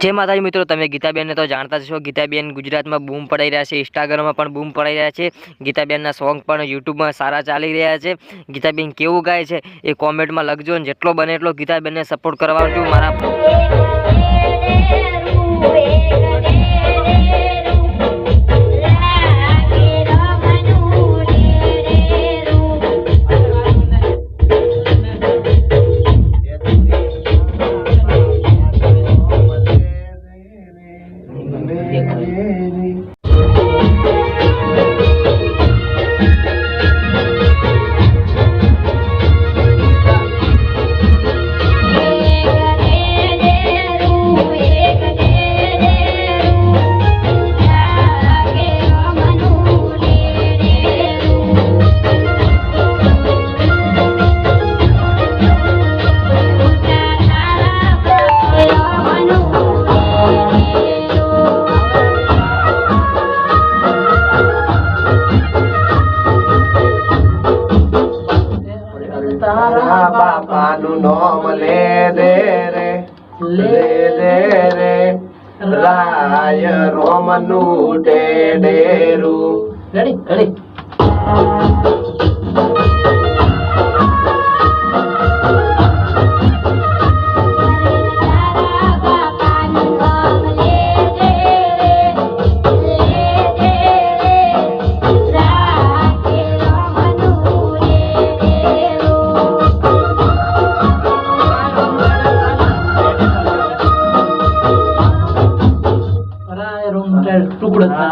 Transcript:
जय माताजी मित्रों, तमे गीताबेन ने तो जानता छो। गीताबेन गुजरात में बूम पड़ाई रह्या छे, इंस्टाग्राम में बूम पड़ाई रह्या छे। गीताबेन ना सॉन्ग पण यूट्यूब में सारा चाली रह्या छे। गीताबेन केवुं गाय छे ए कॉमेंट में लखजो, जेटलो बने एटलो गीताबेन ने सपोर्ट करवाजो। मारा तारा बापानु नाम ले दे रे राय रोमनु टेडेरू। रेडी टुकड़ा